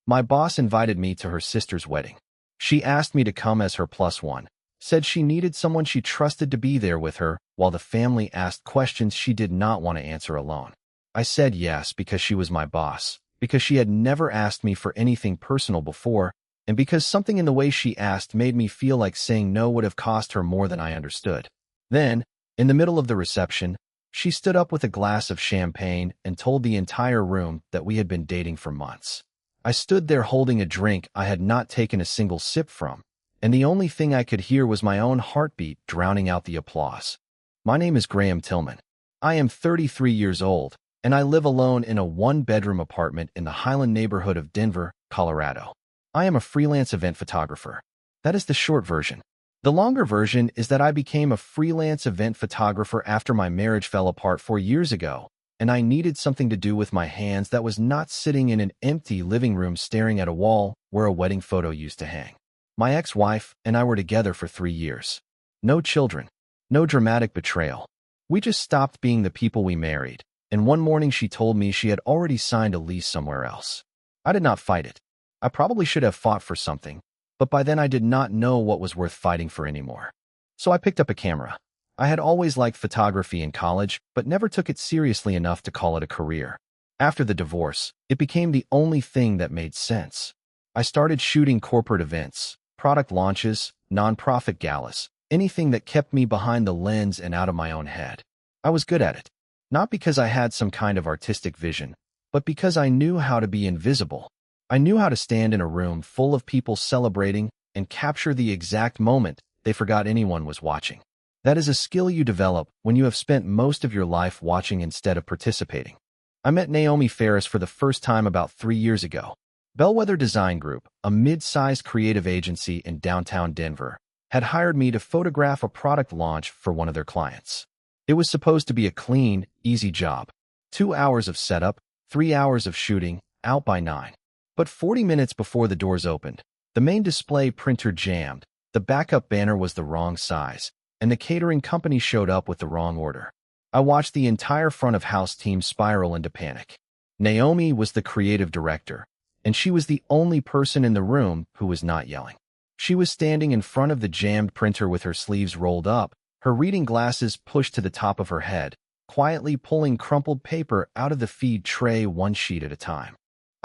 My boss invited me to her sister's wedding. She asked me to come as her plus one, said she needed someone she trusted to be there with her while the family asked questions she did not want to answer alone. I said yes because she was my boss, because she had never asked me for anything personal before, and because something in the way she asked made me feel like saying no would have cost her more than I understood. Then, in the middle of the reception, she stood up with a glass of champagne and told the entire room that we had been dating for months. I stood there holding a drink I had not taken a single sip from, and the only thing I could hear was my own heartbeat drowning out the applause. My name is Graham Tillman. I am 33 years old, and I live alone in a one-bedroom apartment in the Highland neighborhood of Denver, Colorado. I am a freelance event photographer. That is the short version. The longer version is that I became a freelance event photographer after my marriage fell apart 4 years ago, and I needed something to do with my hands that was not sitting in an empty living room staring at a wall where a wedding photo used to hang. My ex-wife and I were together for 3 years. No children. No dramatic betrayal. We just stopped being the people we married, and one morning she told me she had already signed a lease somewhere else. I did not fight it. I probably should have fought for something, but by then I did not know what was worth fighting for anymore. So I picked up a camera. I had always liked photography in college, but never took it seriously enough to call it a career. After the divorce, it became the only thing that made sense. I started shooting corporate events, product launches, nonprofit galas, anything that kept me behind the lens and out of my own head. I was good at it, not because I had some kind of artistic vision, but because I knew how to be invisible. I knew how to stand in a room full of people celebrating and capture the exact moment they forgot anyone was watching. That is a skill you develop when you have spent most of your life watching instead of participating. I met Naomi Ferris for the first time about 3 years ago. Bellwether Design Group, a mid-sized creative agency in downtown Denver, had hired me to photograph a product launch for one of their clients. It was supposed to be a clean, easy job. 2 hours of setup, 3 hours of shooting, out by 9. But 40 minutes before the doors opened, the main display printer jammed, the backup banner was the wrong size, and the catering company showed up with the wrong order. I watched the entire front-of-house team spiral into panic. Naomi was the creative director, and she was the only person in the room who was not yelling. She was standing in front of the jammed printer with her sleeves rolled up, her reading glasses pushed to the top of her head, quietly pulling crumpled paper out of the feed tray one sheet at a time.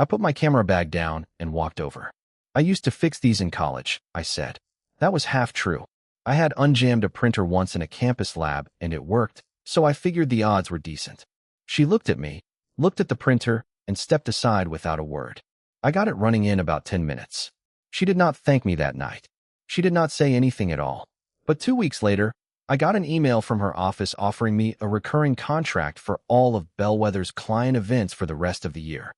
I put my camera bag down and walked over. I used to fix these in college, I said. That was half true. I had unjammed a printer once in a campus lab, and it worked, so I figured the odds were decent. She looked at me, looked at the printer, and stepped aside without a word. I got it running in about 10 minutes. She did not thank me that night. She did not say anything at all. But 2 weeks later, I got an email from her office offering me a recurring contract for all of Bellwether's client events for the rest of the year.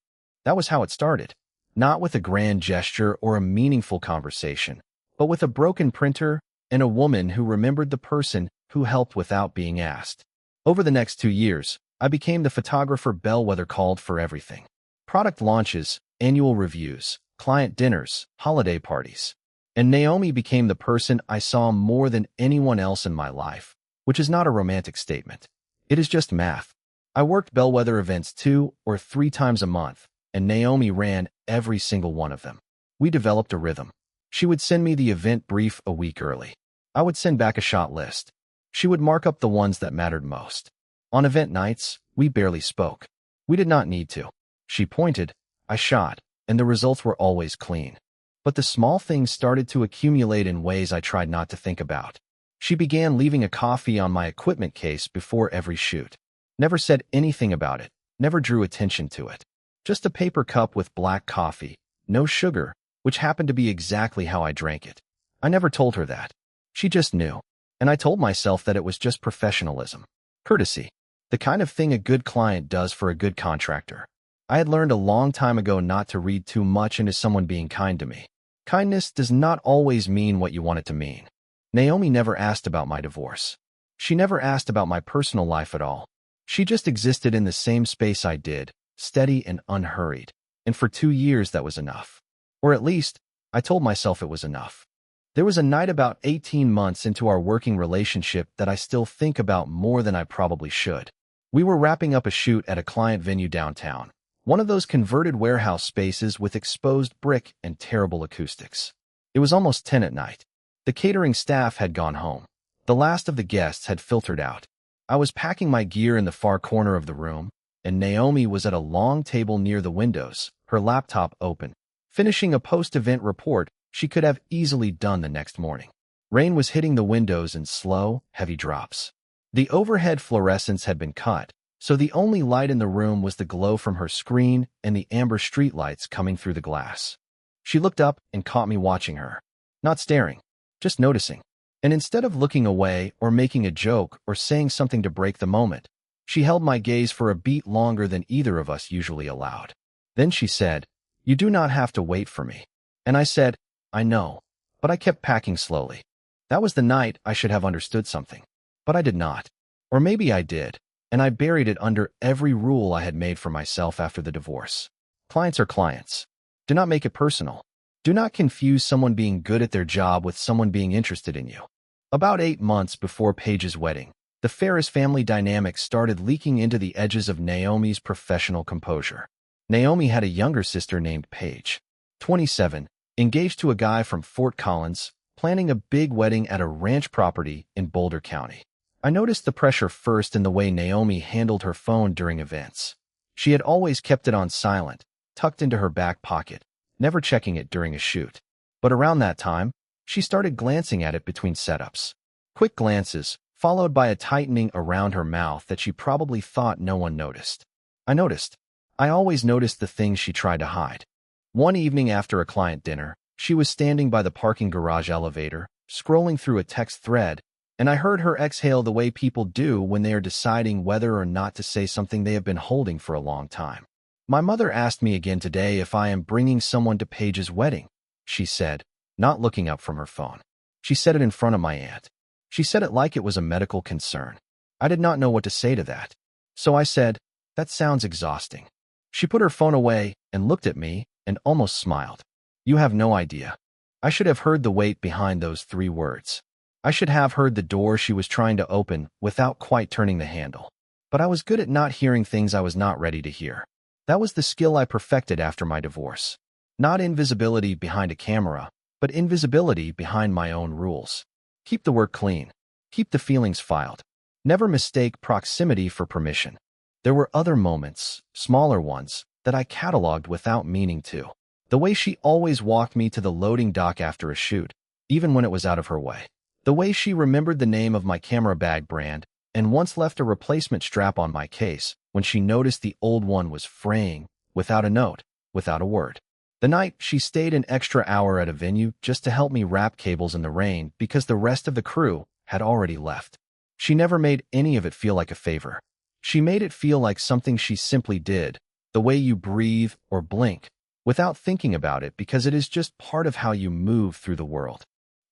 That was how it started. Not with a grand gesture or a meaningful conversation, but with a broken printer and a woman who remembered the person who helped without being asked. Over the next 2 years, I became the photographer Bellwether called for everything. Product launches, annual reviews, client dinners, holiday parties. And Naomi became the person I saw more than anyone else in my life, which is not a romantic statement. It is just math. I worked Bellwether events 2 or 3 times a month, and Naomi ran every single one of them. We developed a rhythm. She would send me the event brief a week early. I would send back a shot list. She would mark up the ones that mattered most. On event nights, we barely spoke. We did not need to. She pointed, I shot, and the results were always clean. But the small things started to accumulate in ways I tried not to think about. She began leaving a coffee on my equipment case before every shoot. Never said anything about it, never drew attention to it. Just a paper cup with black coffee, no sugar, which happened to be exactly how I drank it. I never told her that. She just knew, and I told myself that it was just professionalism. Courtesy. The kind of thing a good client does for a good contractor. I had learned a long time ago not to read too much into someone being kind to me. Kindness does not always mean what you want it to mean. Naomi never asked about my divorce. She never asked about my personal life at all. She just existed in the same space I did, steady and unhurried. And for 2 years that was enough. Or at least, I told myself it was enough. There was a night about 18 months into our working relationship that I still think about more than I probably should. We were wrapping up a shoot at a client venue downtown. One of those converted warehouse spaces with exposed brick and terrible acoustics. It was almost 10 at night. The catering staff had gone home. The last of the guests had filtered out. I was packing my gear in the far corner of the room, and Naomi was at a long table near the windows, her laptop open, finishing a post-event report she could have easily done the next morning. Rain was hitting the windows in slow, heavy drops. The overhead fluorescents had been cut, so the only light in the room was the glow from her screen and the amber streetlights coming through the glass. She looked up and caught me watching her. Not staring, just noticing. And instead of looking away or making a joke or saying something to break the moment, she held my gaze for a beat longer than either of us usually allowed. Then she said, "You do not have to wait for me." And I said, "I know," but I kept packing slowly. That was the night I should have understood something. But I did not. Or maybe I did, and I buried it under every rule I had made for myself after the divorce. Clients are clients. Do not make it personal. Do not confuse someone being good at their job with someone being interested in you. About 8 months before Paige's wedding, the Ferris family dynamic started leaking into the edges of Naomi's professional composure. Naomi had a younger sister named Paige, 27, engaged to a guy from Fort Collins, planning a big wedding at a ranch property in Boulder County. I noticed the pressure first in the way Naomi handled her phone during events. She had always kept it on silent, tucked into her back pocket, never checking it during a shoot. But around that time, she started glancing at it between setups. Quick glances, followed by a tightening around her mouth that she probably thought no one noticed. I noticed. I always noticed the things she tried to hide. One evening after a client dinner, she was standing by the parking garage elevator, scrolling through a text thread, and I heard her exhale the way people do when they are deciding whether or not to say something they have been holding for a long time. "My mother asked me again today if I am bringing someone to Paige's wedding," she said, not looking up from her phone. She said it in front of my aunt. She said it like it was a medical concern. I did not know what to say to that. So I said, "That sounds exhausting." She put her phone away and looked at me and almost smiled. You have no idea. I should have heard the weight behind those 3 words. I should have heard the door she was trying to open without quite turning the handle. But I was good at not hearing things I was not ready to hear. That was the skill I perfected after my divorce. Not invisibility behind a camera, but invisibility behind my own rules. Keep the work clean. Keep the feelings filed. Never mistake proximity for permission. There were other moments, smaller ones, that I cataloged without meaning to. The way she always walked me to the loading dock after a shoot, even when it was out of her way. The way she remembered the name of my camera bag brand and once left a replacement strap on my case when she noticed the old one was fraying, without a note, without a word. The night she stayed an extra hour at a venue just to help me wrap cables in the rain because the rest of the crew had already left. She never made any of it feel like a favor. She made it feel like something she simply did, the way you breathe or blink, without thinking about it because it is just part of how you move through the world.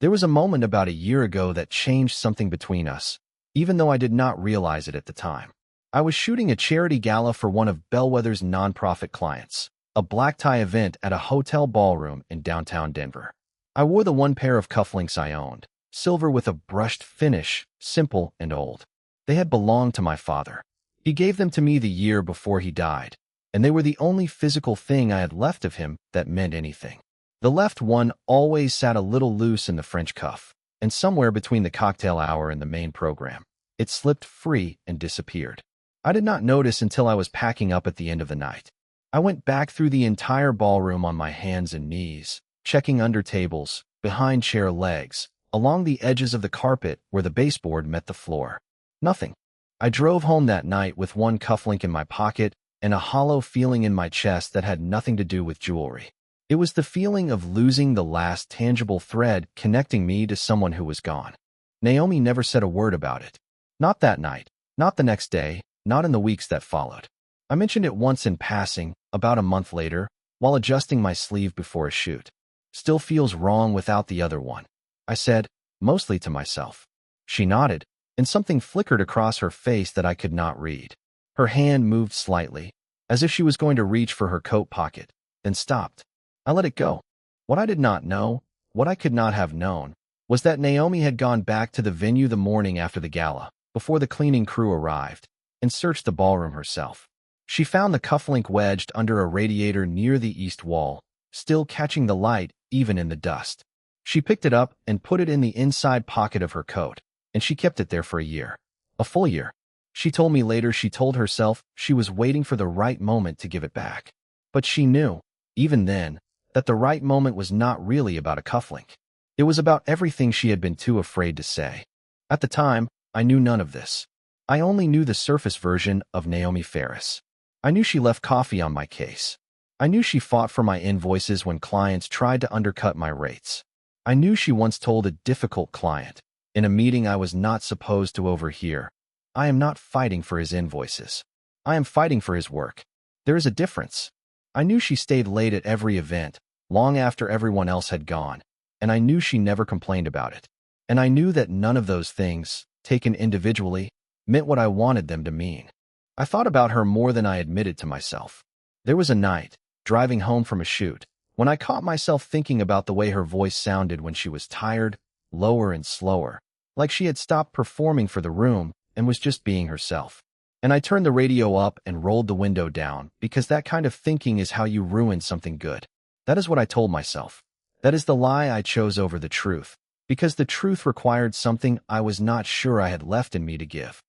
There was a moment about a year ago that changed something between us, even though I did not realize it at the time. I was shooting a charity gala for one of Bellwether's nonprofit clients, a black tie event at a hotel ballroom in downtown Denver. I wore the one pair of cufflinks I owned, silver with a brushed finish, simple and old. They had belonged to my father. He gave them to me the year before he died, and they were the only physical thing I had left of him that meant anything. The left one always sat a little loose in the French cuff, and somewhere between the cocktail hour and the main program, it slipped free and disappeared. I did not notice until I was packing up at the end of the night. I went back through the entire ballroom on my hands and knees, checking under tables, behind chair legs, along the edges of the carpet where the baseboard met the floor. Nothing. I drove home that night with one cufflink in my pocket and a hollow feeling in my chest that had nothing to do with jewelry. It was the feeling of losing the last tangible thread connecting me to someone who was gone. Naomi never said a word about it. Not that night, not the next day, not in the weeks that followed. I mentioned it once in passing, about a month later, while adjusting my sleeve before a shoot. Still feels wrong without the other one, I said, mostly to myself. She nodded, and something flickered across her face that I could not read. Her hand moved slightly, as if she was going to reach for her coat pocket, then stopped. I let it go. What I did not know, what I could not have known, was that Naomi had gone back to the venue the morning after the gala, before the cleaning crew arrived, and searched the ballroom herself. She found the cufflink wedged under a radiator near the east wall, still catching the light even in the dust. She picked it up and put it in the inside pocket of her coat, and she kept it there for a year. A full year. She told me later she told herself she was waiting for the right moment to give it back. But she knew, even then, that the right moment was not really about a cufflink. It was about everything she had been too afraid to say. At the time, I knew none of this. I only knew the surface version of Naomi Ferris. I knew she left coffee on my case. I knew she fought for my invoices when clients tried to undercut my rates. I knew she once told a difficult client, in a meeting I was not supposed to overhear, "I am not fighting for his invoices. I am fighting for his work." There is a difference. I knew she stayed late at every event, long after everyone else had gone, and I knew she never complained about it. And I knew that none of those things, taken individually, meant what I wanted them to mean. I thought about her more than I admitted to myself. There was a night, driving home from a shoot, when I caught myself thinking about the way her voice sounded when she was tired, lower and slower, like she had stopped performing for the room and was just being herself. And I turned the radio up and rolled the window down, because that kind of thinking is how you ruin something good. That is what I told myself. That is the lie I chose over the truth, because the truth required something I was not sure I had left in me to give.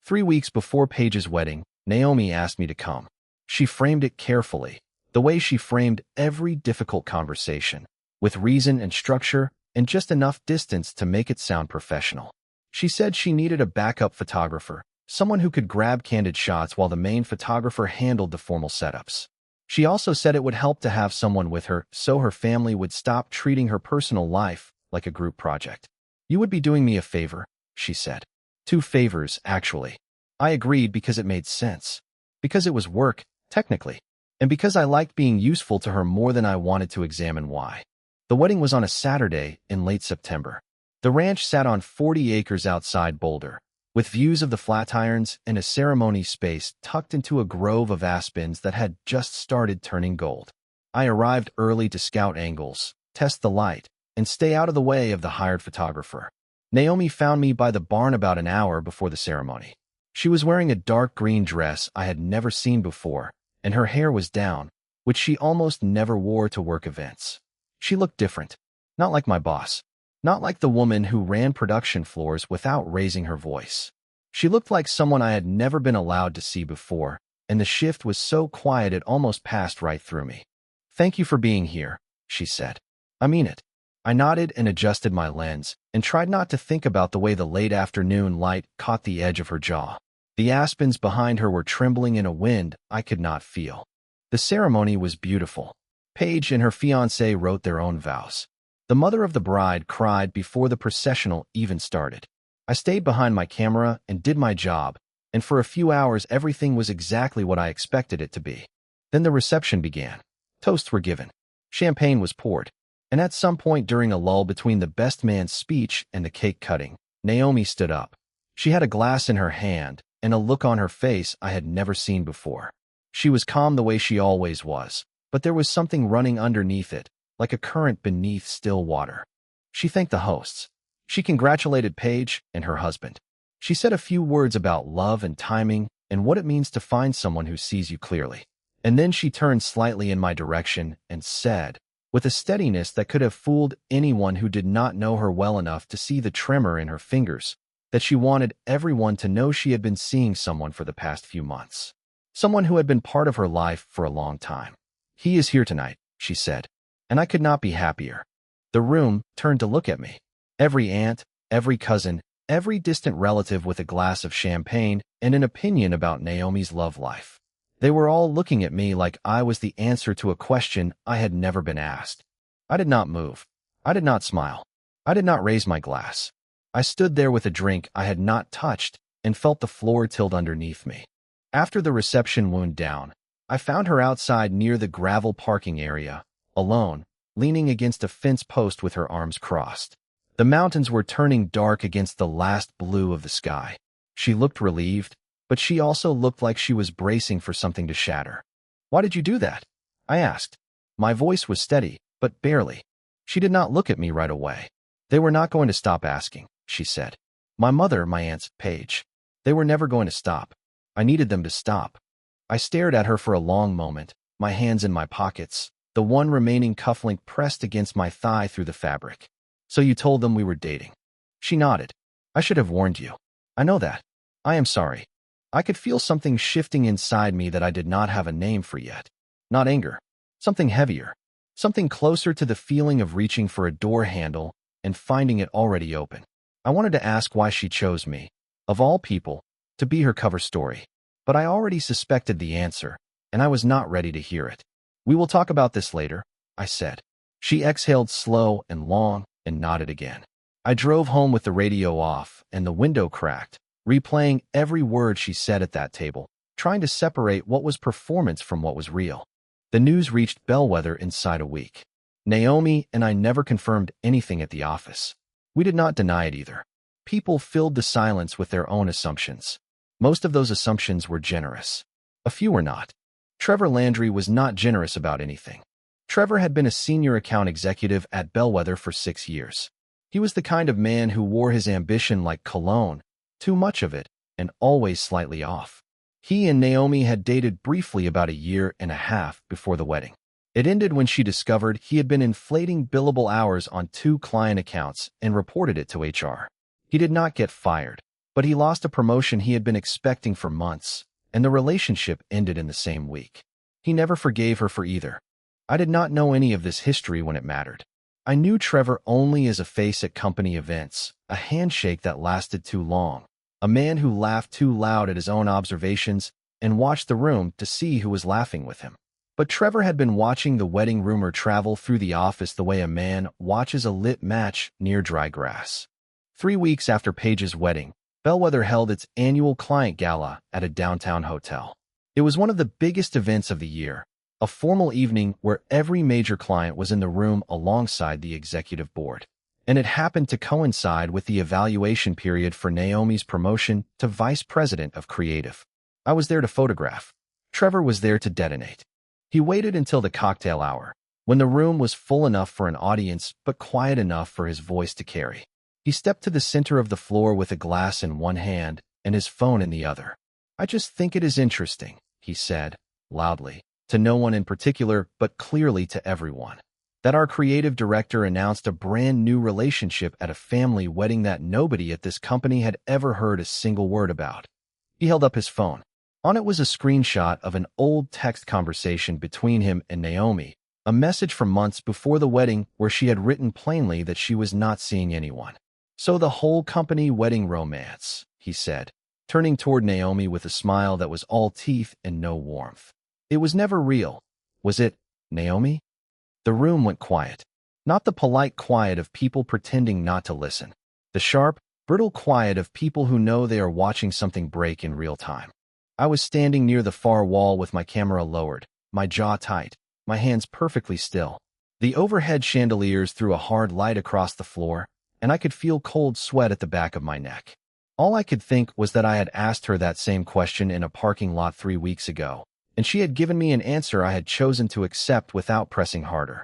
3 weeks before Paige's wedding, Naomi asked me to come. She framed it carefully, the way she framed every difficult conversation, with reason and structure and just enough distance to make it sound professional. She said she needed a backup photographer, someone who could grab candid shots while the main photographer handled the formal setups. She also said it would help to have someone with her so her family would stop treating her personal life like a group project. "You would be doing me a favor," she said. 2 favors, actually. I agreed because it made sense. Because it was work, technically. And because I liked being useful to her more than I wanted to examine why. The wedding was on a Saturday in late September. The ranch sat on 40 acres outside Boulder, with views of the Flatirons and a ceremony space tucked into a grove of aspens that had just started turning gold. I arrived early to scout angles, test the light, and stay out of the way of the hired photographer. Naomi found me by the barn about an hour before the ceremony. She was wearing a dark green dress I had never seen before, and her hair was down, which she almost never wore to work events. She looked different. Not like my boss. Not like the woman who ran production floors without raising her voice. She looked like someone I had never been allowed to see before, and the shift was so quiet it almost passed right through me. "Thank you for being here," she said. "I mean it." I nodded and adjusted my lens, and tried not to think about the way the late afternoon light caught the edge of her jaw. The aspens behind her were trembling in a wind I could not feel. The ceremony was beautiful. Paige and her fiancé wrote their own vows. The mother of the bride cried before the processional even started. I stayed behind my camera and did my job, and for a few hours everything was exactly what I expected it to be. Then the reception began. Toasts were given. Champagne was poured. And at some point during a lull between the best man's speech and the cake cutting, Naomi stood up. She had a glass in her hand and a look on her face I had never seen before. She was calm the way she always was, but there was something running underneath it, like a current beneath still water. She thanked the hosts. She congratulated Paige and her husband. She said a few words about love and timing and what it means to find someone who sees you clearly. And then she turned slightly in my direction and said, with a steadiness that could have fooled anyone who did not know her well enough to see the tremor in her fingers, that she wanted everyone to know she had been seeing someone for the past few months. Someone who had been part of her life for a long time. "He is here tonight," she said, and I could not be happier. The room turned to look at me. Every aunt, every cousin, every distant relative with a glass of champagne and an opinion about Naomi's love life. They were all looking at me like I was the answer to a question I had never been asked. I did not move. I did not smile. I did not raise my glass. I stood there with a drink I had not touched and felt the floor tilt underneath me. After the reception wound down, I found her outside near the gravel parking area, alone, leaning against a fence post with her arms crossed. The mountains were turning dark against the last blue of the sky. She looked relieved, but she also looked like she was bracing for something to shatter. "Why did you do that?" I asked. My voice was steady, but barely. She did not look at me right away. "They were not going to stop asking," she said. "My mother, my aunts, Paige. They were never going to stop. I needed them to stop." I stared at her for a long moment, my hands in my pockets, the one remaining cufflink pressed against my thigh through the fabric. So you told them we were dating? She nodded. I should have warned you. I know that. I am sorry. I could feel something shifting inside me that I did not have a name for yet. Not anger. Something heavier. Something closer to the feeling of reaching for a door handle and finding it already open. I wanted to ask why she chose me, of all people, to be her cover story. But I already suspected the answer, and I was not ready to hear it. We will talk about this later, I said. She exhaled slow and long and nodded again. I drove home with the radio off and the window cracked, replaying every word she said at that table, trying to separate what was performance from what was real. The news reached Bellwether inside a week. Naomi and I never confirmed anything at the office. We did not deny it either. People filled the silence with their own assumptions. Most of those assumptions were generous. A few were not. Trevor Landry was not generous about anything. Trevor had been a senior account executive at Bellwether for 6 years. He was the kind of man who wore his ambition like cologne, too much of it, and always slightly off. He and Naomi had dated briefly about 1.5 years before the wedding. It ended when she discovered he had been inflating billable hours on 2 client accounts and reported it to HR. He did not get fired, but he lost a promotion he had been expecting for months, and the relationship ended in the same week. He never forgave her for either. I did not know any of this history when it mattered. I knew Trevor only as a face at company events, a handshake that lasted too long, a man who laughed too loud at his own observations and watched the room to see who was laughing with him. But Trevor had been watching the wedding rumor travel through the office the way a man watches a lit match near dry grass. 3 weeks after Paige's wedding, Bellwether held its annual client gala at a downtown hotel. It was one of the biggest events of the year, a formal evening where every major client was in the room alongside the executive board. And it happened to coincide with the evaluation period for Naomi's promotion to Vice President of Creative. I was there to photograph. Trevor was there to detonate. He waited until the cocktail hour, when the room was full enough for an audience but quiet enough for his voice to carry. He stepped to the center of the floor with a glass in one hand and his phone in the other. I just think it is interesting, he said, loudly, to no one in particular but clearly to everyone, that our creative director announced a brand new relationship at a family wedding that nobody at this company had ever heard a single word about. He held up his phone. On it was a screenshot of an old text conversation between him and Naomi, a message from months before the wedding where she had written plainly that she was not seeing anyone. So the whole company wedding romance, he said, turning toward Naomi with a smile that was all teeth and no warmth. It was never real, was it, Naomi? The room went quiet. Not the polite quiet of people pretending not to listen. The sharp, brittle quiet of people who know they are watching something break in real time. I was standing near the far wall with my camera lowered, my jaw tight, my hands perfectly still. The overhead chandeliers threw a hard light across the floor, and I could feel cold sweat at the back of my neck. All I could think was that I had asked her that same question in a parking lot 3 weeks ago, and she had given me an answer I had chosen to accept without pressing harder.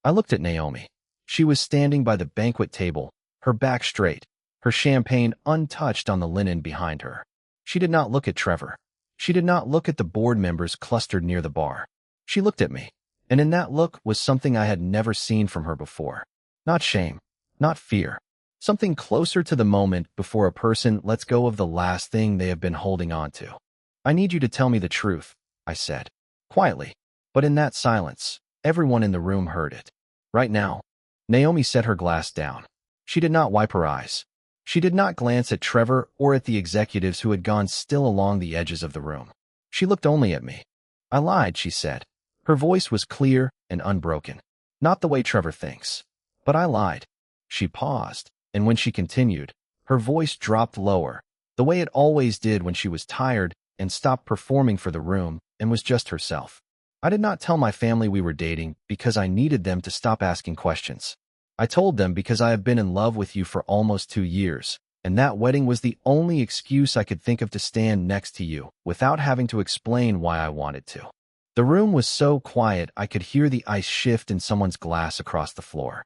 I looked at Naomi. She was standing by the banquet table, her back straight, her champagne untouched on the linen behind her. She did not look at Trevor. She did not look at the board members clustered near the bar. She looked at me, and in that look was something I had never seen from her before. Not shame, not fear. Something closer to the moment before a person lets go of the last thing they have been holding on to. I need you to tell me the truth, I said, quietly. But in that silence, everyone in the room heard it. Right now, Naomi set her glass down. She did not wipe her eyes. She did not glance at Trevor or at the executives who had gone still along the edges of the room. She looked only at me. I lied, she said. Her voice was clear and unbroken. Not the way Trevor thinks. But I lied. She paused, and when she continued, her voice dropped lower, the way it always did when she was tired and stopped performing for the room and was just herself. I did not tell my family we were dating because I needed them to stop asking questions. I told them because I have been in love with you for almost 2 years, and that wedding was the only excuse I could think of to stand next to you without having to explain why I wanted to. The room was so quiet I could hear the ice shift in someone's glass across the floor.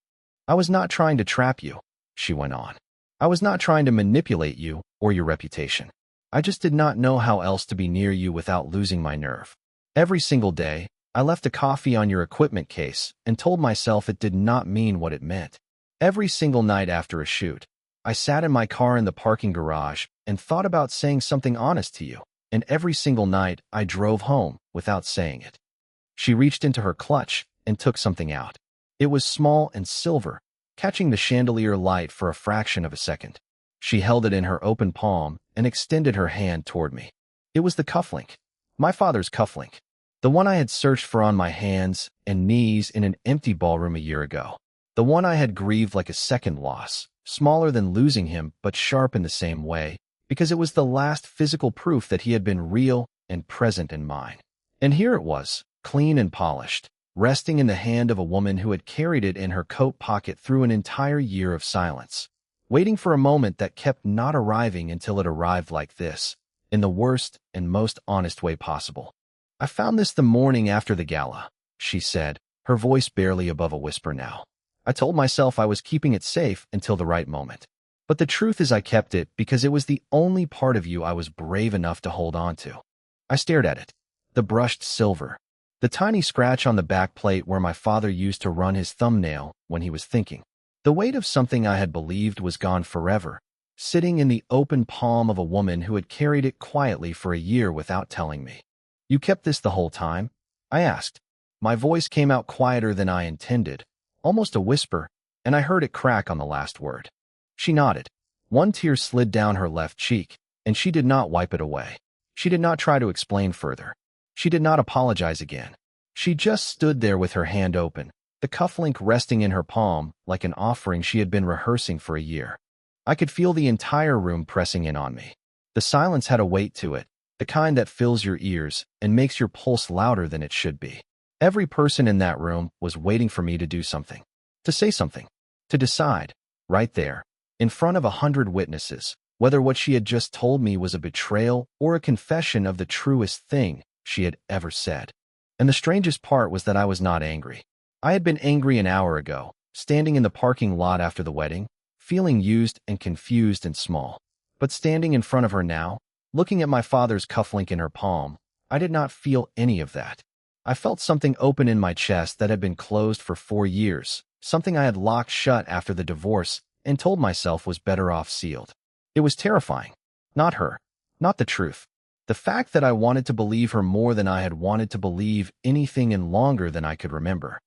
I was not trying to trap you, she went on. I was not trying to manipulate you or your reputation. I just did not know how else to be near you without losing my nerve. Every single day, I left a coffee on your equipment case and told myself it did not mean what it meant. Every single night after a shoot, I sat in my car in the parking garage and thought about saying something honest to you, and every single night I drove home without saying it. She reached into her clutch and took something out. It was small and silver, catching the chandelier light for a fraction of a second. She held it in her open palm and extended her hand toward me. It was the cufflink, my father's cufflink, the one I had searched for on my hands and knees in an empty ballroom a year ago, the one I had grieved like a second loss, smaller than losing him but sharp in the same way, because it was the last physical proof that he had been real and present in mine. And here it was, clean and polished, resting in the hand of a woman who had carried it in her coat pocket through an entire year of silence, waiting for a moment that kept not arriving until it arrived like this, in the worst and most honest way possible. I found this the morning after the gala, she said, her voice barely above a whisper now. I told myself I was keeping it safe until the right moment. But the truth is I kept it because it was the only part of you I was brave enough to hold on to. I stared at it. The brushed silver. The tiny scratch on the back plate where my father used to run his thumbnail when he was thinking. The weight of something I had believed was gone forever, sitting in the open palm of a woman who had carried it quietly for a year without telling me. You kept this the whole time? I asked. My voice came out quieter than I intended, almost a whisper, and I heard it crack on the last word. She nodded. One tear slid down her left cheek, and she did not wipe it away. She did not try to explain further. She did not apologize again. She just stood there with her hand open, the cufflink resting in her palm like an offering she had been rehearsing for a year. I could feel the entire room pressing in on me. The silence had a weight to it, the kind that fills your ears and makes your pulse louder than it should be. Every person in that room was waiting for me to do something, to say something, to decide, right there, in front of 100 witnesses, whether what she had just told me was a betrayal or a confession of the truest thing she had ever said. And the strangest part was that I was not angry. I had been angry an hour ago, standing in the parking lot after the wedding, feeling used and confused and small. But standing in front of her now, looking at my father's cufflink in her palm, I did not feel any of that. I felt something open in my chest that had been closed for 4 years, something I had locked shut after the divorce and told myself was better off sealed. It was terrifying. Not her. Not the truth. The fact that I wanted to believe her more than I had wanted to believe anything in longer than I could remember.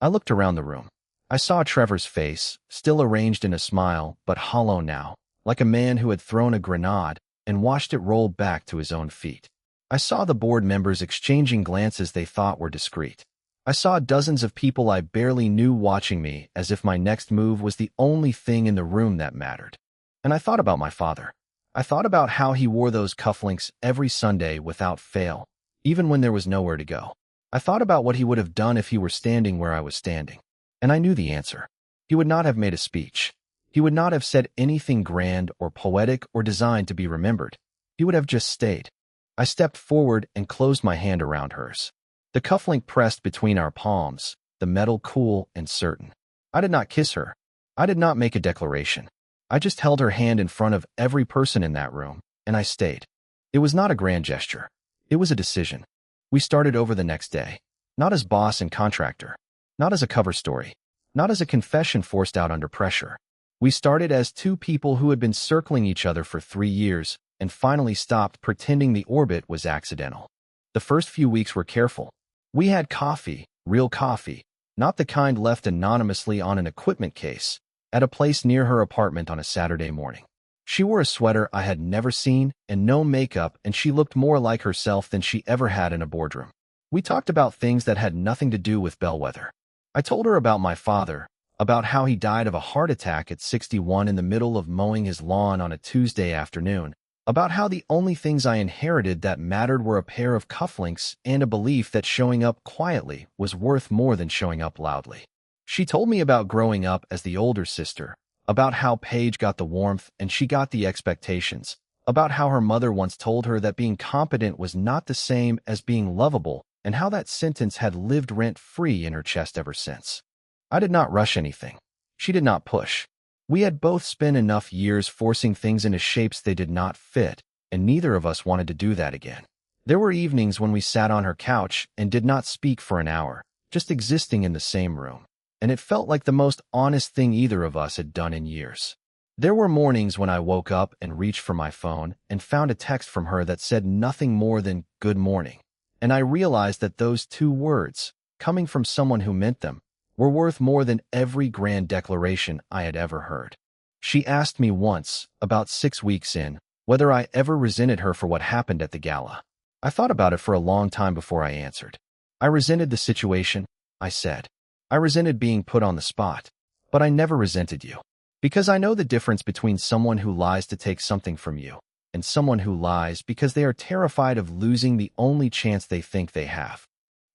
I looked around the room. I saw Trevor's face, still arranged in a smile, but hollow now, like a man who had thrown a grenade and watched it roll back to his own feet. I saw the board members exchanging glances they thought were discreet. I saw dozens of people I barely knew watching me as if my next move was the only thing in the room that mattered. And I thought about my father. I thought about how he wore those cufflinks every Sunday without fail, even when there was nowhere to go. I thought about what he would have done if he were standing where I was standing. And I knew the answer. He would not have made a speech. He would not have said anything grand or poetic or designed to be remembered. He would have just stayed. I stepped forward and closed my hand around hers. The cufflink pressed between our palms, the metal cool and certain. I did not kiss her. I did not make a declaration. I just held her hand in front of every person in that room, and I stayed. It was not a grand gesture. It was a decision. We started over the next day, not as boss and contractor, not as a cover story, not as a confession forced out under pressure. We started as two people who had been circling each other for 3 years and finally stopped pretending the orbit was accidental. The first few weeks were careful. We had coffee, real coffee, not the kind left anonymously on an equipment case, at a place near her apartment on a Saturday morning. She wore a sweater I had never seen and no makeup, and she looked more like herself than she ever had in a boardroom. We talked about things that had nothing to do with Bellwether. I told her about my father, about how he died of a heart attack at 61 in the middle of mowing his lawn on a Tuesday afternoon, about how the only things I inherited that mattered were a pair of cufflinks and a belief that showing up quietly was worth more than showing up loudly. She told me about growing up as the older sister, about how Paige got the warmth and she got the expectations, about how her mother once told her that being competent was not the same as being lovable, and how that sentence had lived rent-free in her chest ever since. I did not rush anything. She did not push. We had both spent enough years forcing things into shapes they did not fit, and neither of us wanted to do that again. There were evenings when we sat on her couch and did not speak for an hour, just existing in the same room, and it felt like the most honest thing either of us had done in years. There were mornings when I woke up and reached for my phone and found a text from her that said nothing more than "good morning," and I realized that those two words, coming from someone who meant them, were worth more than every grand declaration I had ever heard. She asked me once, about 6 weeks in, whether I ever resented her for what happened at the gala. I thought about it for a long time before I answered. I resented the situation, I said. I resented being put on the spot, but I never resented you. Because I know the difference between someone who lies to take something from you and someone who lies because they are terrified of losing the only chance they think they have.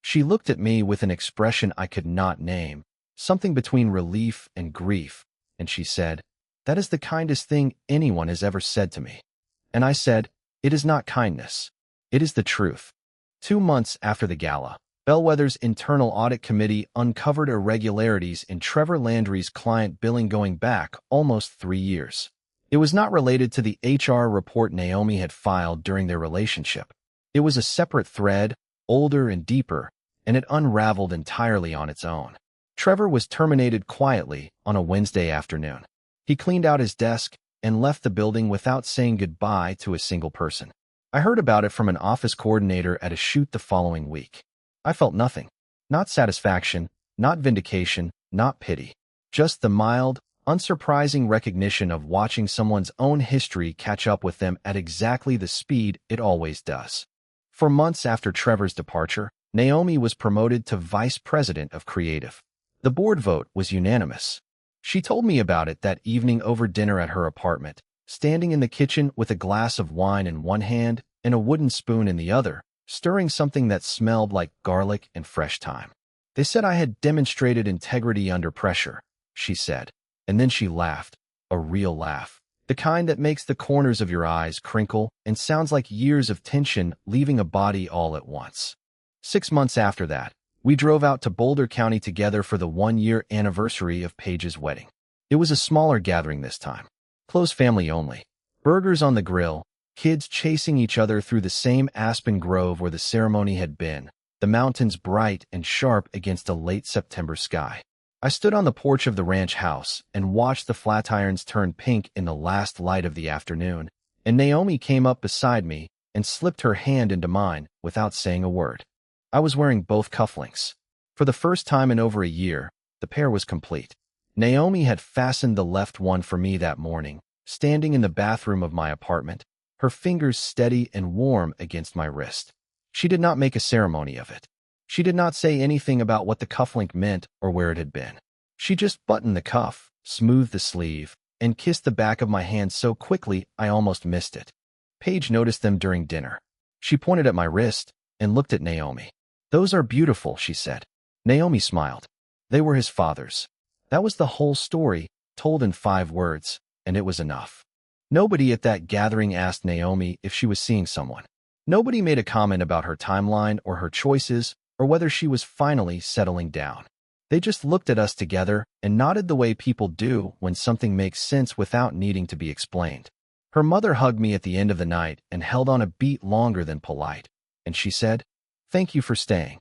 She looked at me with an expression I could not name, something between relief and grief, and she said, "That is the kindest thing anyone has ever said to me." And I said, "It is not kindness. It is the truth." 2 months after the gala, Bellwether's internal audit committee uncovered irregularities in Trevor Landry's client billing going back almost 3 years. It was not related to the HR report Naomi had filed during their relationship. It was a separate thread, older and deeper, and it unraveled entirely on its own. Trevor was terminated quietly on a Wednesday afternoon. He cleaned out his desk and left the building without saying goodbye to a single person. I heard about it from an office coordinator at a shoot the following week. I felt nothing. Not satisfaction, not vindication, not pity. Just the mild, unsurprising recognition of watching someone's own history catch up with them at exactly the speed it always does. For months after Trevor's departure, Naomi was promoted to vice president of creative. The board vote was unanimous. She told me about it that evening over dinner at her apartment, standing in the kitchen with a glass of wine in one hand and a wooden spoon in the other, stirring something that smelled like garlic and fresh thyme. "They said I had demonstrated integrity under pressure," she said, and then she laughed, a real laugh, the kind that makes the corners of your eyes crinkle and sounds like years of tension leaving a body all at once. 6 months after that, we drove out to Boulder County together for the 1-year anniversary of Paige's wedding. It was a smaller gathering this time. Close family only. Burgers on the grill, kids chasing each other through the same aspen grove where the ceremony had been, the mountains bright and sharp against a late September sky. I stood on the porch of the ranch house and watched the flatirons turn pink in the last light of the afternoon, and Naomi came up beside me and slipped her hand into mine without saying a word. I was wearing both cufflinks. For the first time in over a year, the pair was complete. Naomi had fastened the left one for me that morning, standing in the bathroom of my apartment, her fingers steady and warm against my wrist. She did not make a ceremony of it. She did not say anything about what the cufflink meant or where it had been. She just buttoned the cuff, smoothed the sleeve, and kissed the back of my hand so quickly I almost missed it. Paige noticed them during dinner. She pointed at my wrist and looked at Naomi. "Those are beautiful," she said. Naomi smiled. They were his father's. That was the whole story, told in 5 words, and it was enough. Nobody at that gathering asked Naomi if she was seeing someone. Nobody made a comment about her timeline or her choices or whether she was finally settling down. They just looked at us together and nodded the way people do when something makes sense without needing to be explained. Her mother hugged me at the end of the night and held on a beat longer than polite, and she said, "Thank you for staying."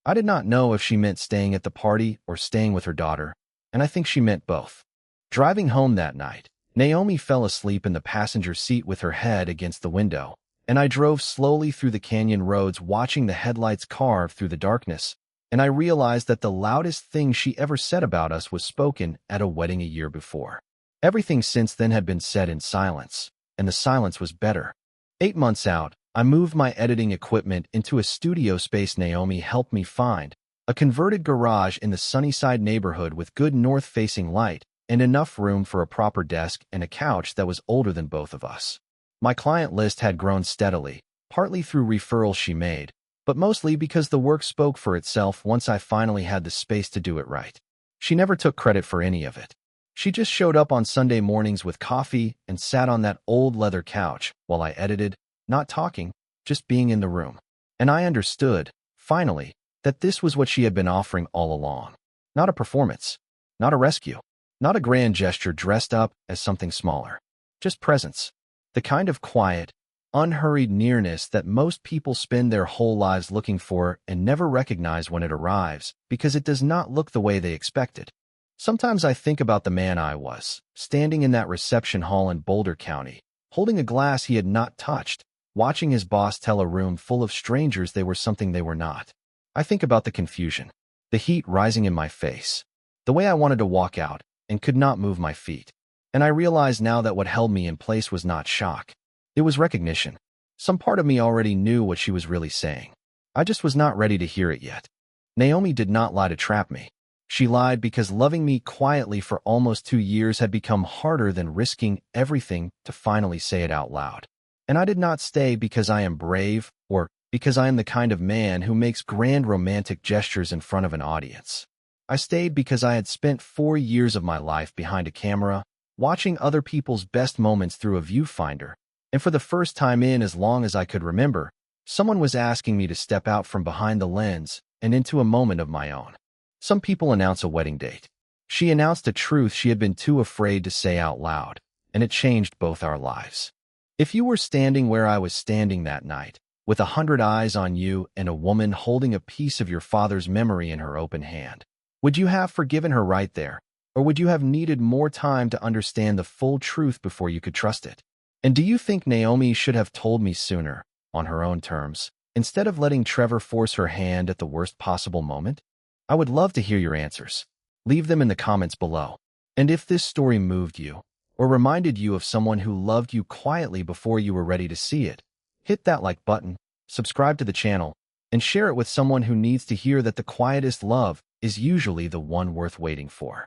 I did not know if she meant staying at the party or staying with her daughter, and I think she meant both. Driving home that night, Naomi fell asleep in the passenger seat with her head against the window, and I drove slowly through the canyon roads watching the headlights carve through the darkness, and I realized that the loudest thing she ever said about us was spoken at a wedding a year before. Everything since then had been said in silence, and the silence was better. 8 months out, I moved my editing equipment into a studio space Naomi helped me find, a converted garage in the Sunnyside neighborhood with good north-facing light and enough room for a proper desk and a couch that was older than both of us. My client list had grown steadily, partly through referrals she made, but mostly because the work spoke for itself once I finally had the space to do it right. She never took credit for any of it. She just showed up on Sunday mornings with coffee and sat on that old leather couch while I edited, not talking, just being in the room. And I understood, finally, that this was what she had been offering all along. Not a performance, not a rescue, not a grand gesture dressed up as something smaller. Just presence. The kind of quiet, unhurried nearness that most people spend their whole lives looking for and never recognize when it arrives because it does not look the way they expected. Sometimes I think about the man I was, standing in that reception hall in Boulder County, holding a glass he had not touched, watching his boss tell a room full of strangers they were something they were not. I think about the confusion, the heat rising in my face, the way I wanted to walk out and could not move my feet. And I realize now that what held me in place was not shock. It was recognition. Some part of me already knew what she was really saying. I just was not ready to hear it yet. Naomi did not lie to trap me. She lied because loving me quietly for almost 2 years had become harder than risking everything to finally say it out loud. And I did not stay because I am brave or because I am the kind of man who makes grand romantic gestures in front of an audience. I stayed because I had spent 4 years of my life behind a camera, watching other people's best moments through a viewfinder, and for the first time in as long as I could remember, someone was asking me to step out from behind the lens and into a moment of my own. Some people announce a wedding date. She announced a truth she had been too afraid to say out loud, and it changed both our lives. If you were standing where I was standing that night, with 100 eyes on you and a woman holding a piece of your father's memory in her open hand, would you have forgiven her right there, or would you have needed more time to understand the full truth before you could trust it? And do you think Naomi should have told me sooner, on her own terms, instead of letting Trevor force her hand at the worst possible moment? I would love to hear your answers. Leave them in the comments below. And if this story moved you, or reminded you of someone who loved you quietly before you were ready to see it, hit that like button, subscribe to the channel, and share it with someone who needs to hear that the quietest love is usually the one worth waiting for.